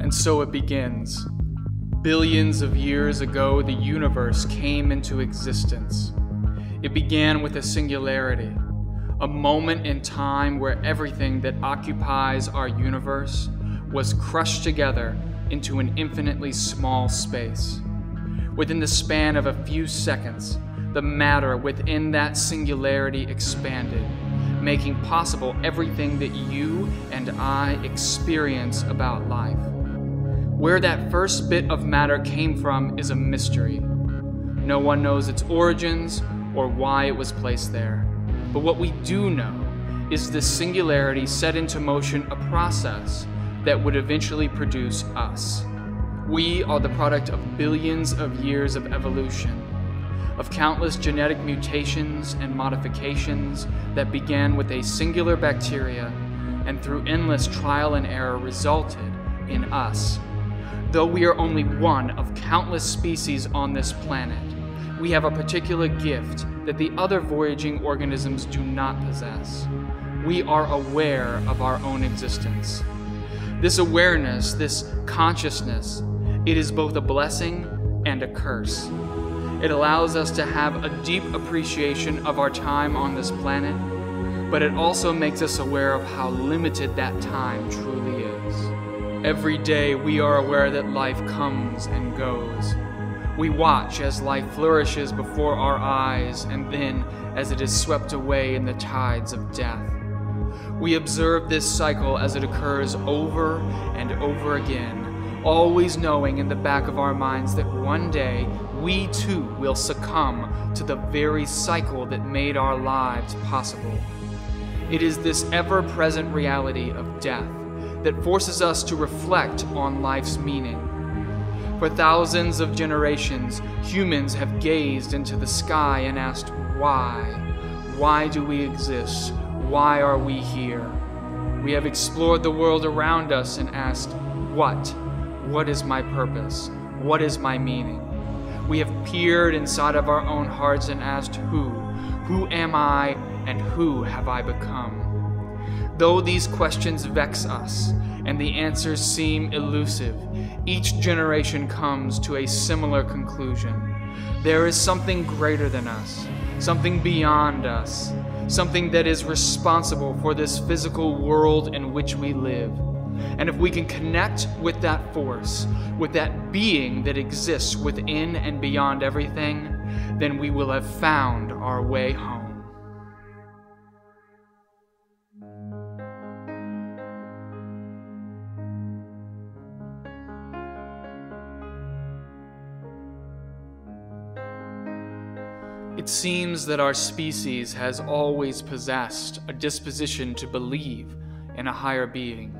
And so it begins. Billions of years ago, the universe came into existence. It began with a singularity, a moment in time where everything that occupies our universe was crushed together into an infinitely small space. Within the span of a few seconds, the matter within that singularity expanded, making possible everything that you and I experience about life. Where that first bit of matter came from is a mystery. No one knows its origins or why it was placed there. But what we do know is this singularity set into motion a process that would eventually produce us. We are the product of billions of years of evolution, of countless genetic mutations and modifications that began with a singular bacteria and through endless trial and error resulted in us. Though we are only one of countless species on this planet, we have a particular gift that the other voyaging organisms do not possess. We are aware of our own existence. This awareness, this consciousness, it is both a blessing and a curse. It allows us to have a deep appreciation of our time on this planet, but it also makes us aware of how limited that time truly is. Every day we are aware that life comes and goes. We watch as life flourishes before our eyes and then as it is swept away in the tides of death. We observe this cycle as it occurs over and over again, always knowing in the back of our minds that one day we too will succumb to the very cycle that made our lives possible. It is this ever-present reality of death that forces us to reflect on life's meaning. For thousands of generations, humans have gazed into the sky and asked, why? Why do we exist? Why are we here? We have explored the world around us and asked, what? What is my purpose? What is my meaning? We have peered inside of our own hearts and asked, who? Who am I and who have I become? Though these questions vex us and the answers seem elusive, each generation comes to a similar conclusion. There is something greater than us, something beyond us, something that is responsible for this physical world in which we live. And if we can connect with that force, with that being that exists within and beyond everything, then we will have found our way home. It seems that our species has always possessed a disposition to believe in a higher being.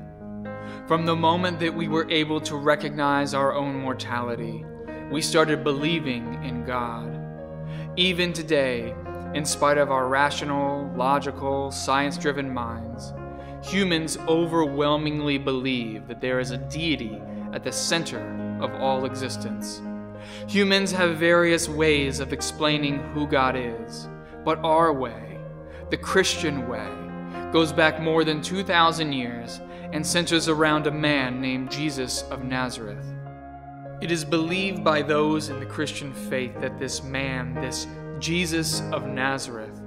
From the moment that we were able to recognize our own mortality, we started believing in God. Even today, in spite of our rational, logical, science-driven minds, humans overwhelmingly believe that there is a deity at the center of all existence. Humans have various ways of explaining who God is, but our way, the Christian way, goes back more than 2,000 years and centers around a man named Jesus of Nazareth. It is believed by those in the Christian faith that this man, this Jesus of Nazareth,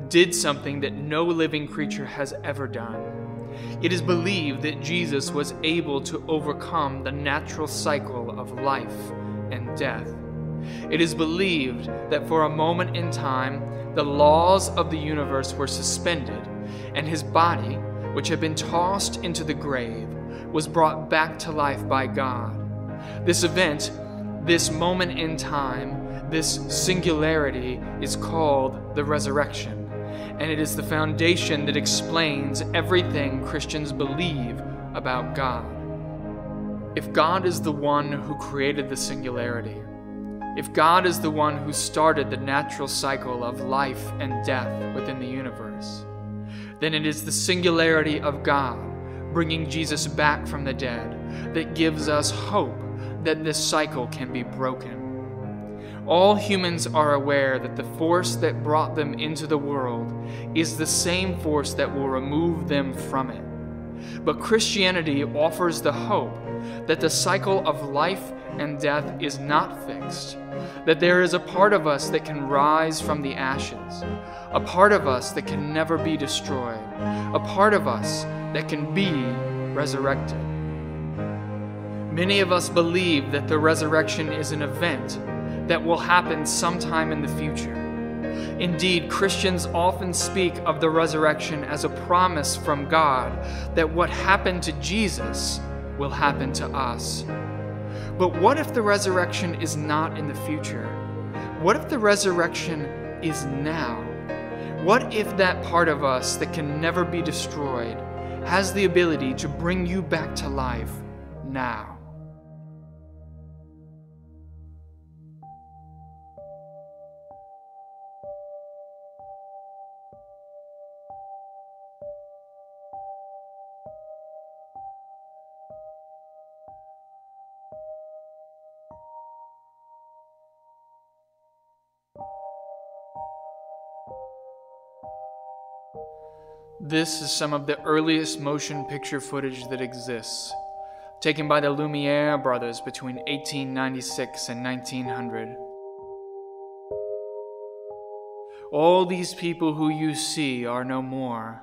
did something that no living creature has ever done. It is believed that Jesus was able to overcome the natural cycle of life and death. It is believed that for a moment in time, the laws of the universe were suspended, and his body, which had been tossed into the grave, was brought back to life by God. This event, this moment in time, this singularity is called the resurrection, and it is the foundation that explains everything Christians believe about God. If God is the one who created the singularity, if God is the one who started the natural cycle of life and death within the universe, then it is the singularity of God bringing Jesus back from the dead that gives us hope that this cycle can be broken. All humans are aware that the force that brought them into the world is the same force that will remove them from it. But Christianity offers the hope that the cycle of life and death is not fixed, that there is a part of us that can rise from the ashes, a part of us that can never be destroyed, a part of us that can be resurrected. Many of us believe that the resurrection is an event that will happen sometime in the future. Indeed, Christians often speak of the resurrection as a promise from God that what happened to Jesus will happen to us. But what if the resurrection is not in the future? What if the resurrection is now? What if that part of us that can never be destroyed has the ability to bring you back to life now? This is some of the earliest motion picture footage that exists, taken by the Lumiere Brothers between 1896 and 1900. All these people who you see are no more.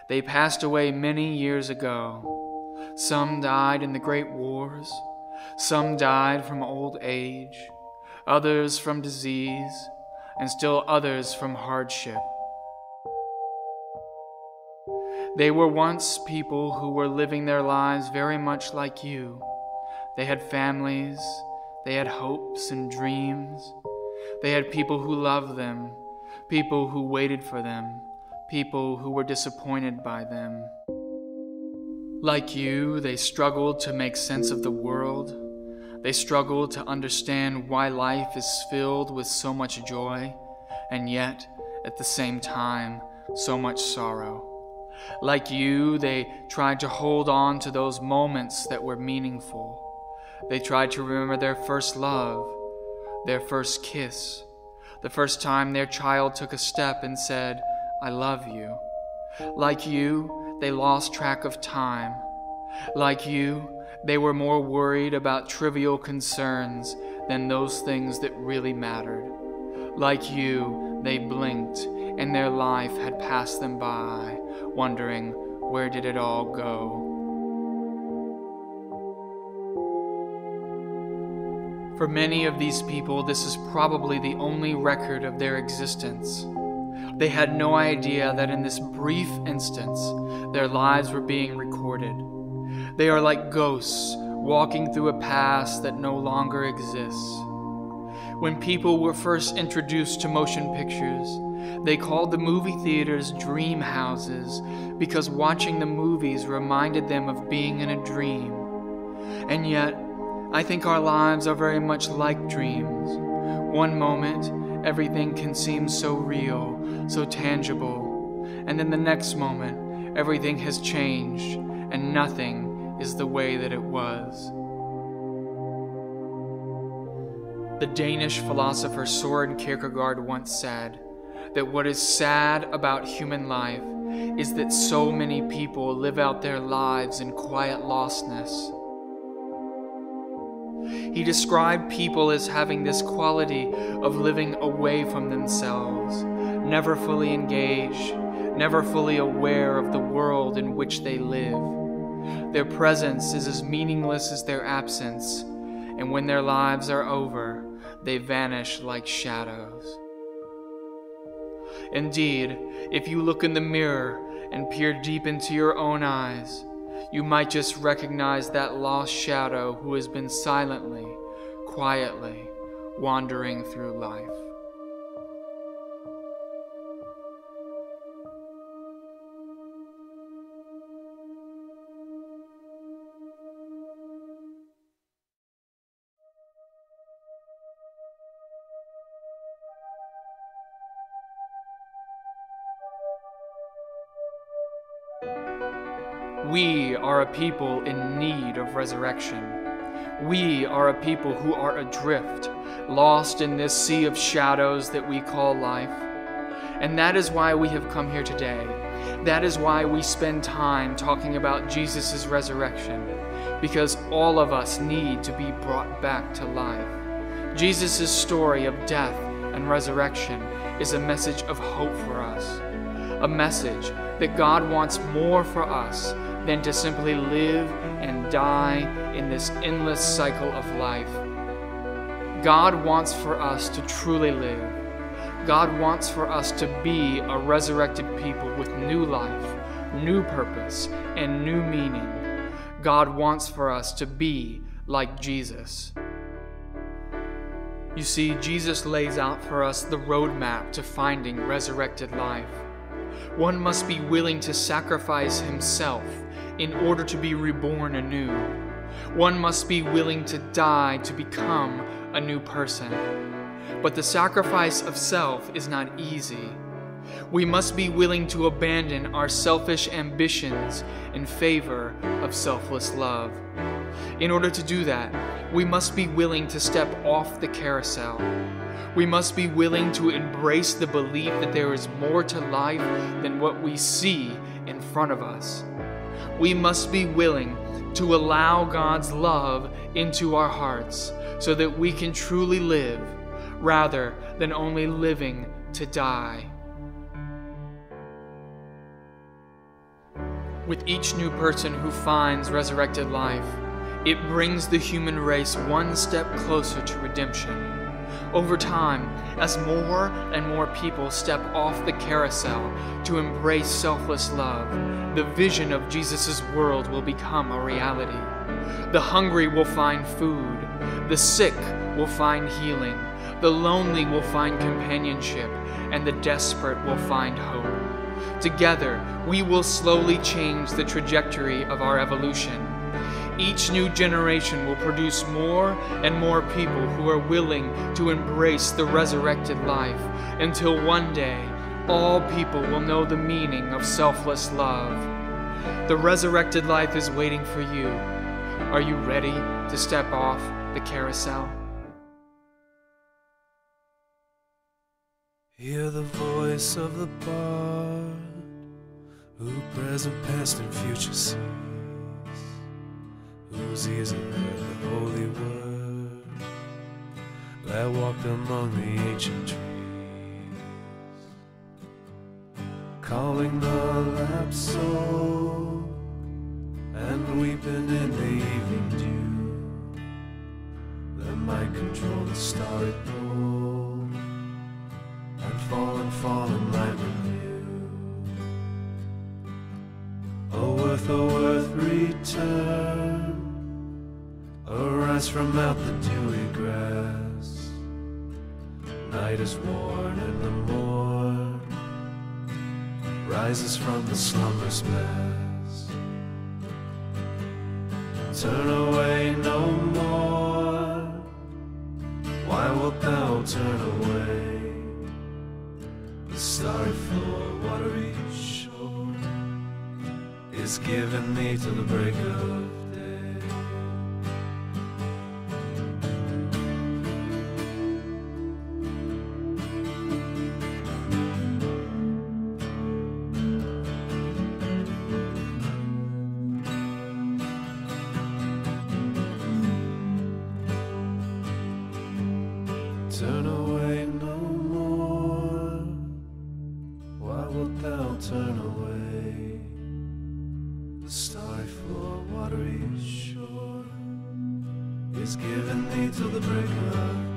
They passed away many years ago. Some died in the Great Wars, some died from old age, others from disease, and still others from hardship. They were once people who were living their lives very much like you. They had families, they had hopes and dreams. They had people who loved them, people who waited for them, people who were disappointed by them. Like you, they struggled to make sense of the world. They struggled to understand why life is filled with so much joy, and yet, at the same time, so much sorrow. Like you, they tried to hold on to those moments that were meaningful. They tried to remember their first love, their first kiss, the first time their child took a step and said, "I love you." Like you, they lost track of time. Like you, they were more worried about trivial concerns than those things that really mattered. Like you, they blinked and their life had passed them by, wondering, where did it all go? For many of these people, this is probably the only record of their existence. They had no idea that in this brief instance, their lives were being recorded. They are like ghosts walking through a past that no longer exists. When people were first introduced to motion pictures, they called the movie theaters dream houses because watching the movies reminded them of being in a dream. And yet, I think our lives are very much like dreams. One moment, everything can seem so real, so tangible, and then the next moment, everything has changed, and nothing is the way that it was. The Danish philosopher Søren Kierkegaard once said that what is sad about human life is that so many people live out their lives in quiet lostness. He described people as having this quality of living away from themselves, never fully engaged, never fully aware of the world in which they live. Their presence is as meaningless as their absence, and when their lives are over, they vanish like shadows. Indeed, if you look in the mirror and peer deep into your own eyes, you might just recognize that lost shadow who has been silently, quietly wandering through life. We are a people in need of resurrection. We are a people who are adrift, lost in this sea of shadows that we call life. And that is why we have come here today, That is why we spend time talking about Jesus' resurrection, because all of us need to be brought back to life. Jesus' story of death and resurrection is a message of hope for us, a message that God wants more for us than to simply live and die in this endless cycle of life. God wants for us to truly live. God wants for us to be a resurrected people with new life, new purpose, and new meaning. God wants for us to be like Jesus. You see, Jesus lays out for us the roadmap to finding resurrected life. One must be willing to sacrifice himself in order to be reborn anew. One must be willing to die to become a new person. But the sacrifice of self is not easy. We must be willing to abandon our selfish ambitions in favor of selfless love. In order to do that, we must be willing to step off the carousel. We must be willing to embrace the belief that there is more to life than what we see in front of us. We must be willing to allow God's love into our hearts so that we can truly live rather than only living to die. With each new person who finds resurrected life, it brings the human race one step closer to redemption. Over time, as more and more people step off the carousel to embrace selfless love, the vision of Jesus' world will become a reality. The hungry will find food, the sick will find healing, the lonely will find companionship, and the desperate will find hope. Together, we will slowly change the trajectory of our evolution. Each new generation will produce more and more people who are willing to embrace the resurrected life, until one day, all people will know the meaning of selfless love. The resurrected life is waiting for you. Are you ready to step off the carousel? Hear the voice of the bard, who present, past, and future sees, whose ears have heard the holy word that walked among the ancient trees, calling the lapsed soul and weeping in the evening dew, that might control the starry pole and fallen light renew. O earth, return, arise from out the dewy grass. Night is worn and the morn rises from the slumberous past. Turn away no more, why wilt thou turn away? The starry floor, watery shore, is given thee to the break of day. Turn away no more, why wilt thou turn away? The starry floor, watery shore, is given thee till the break of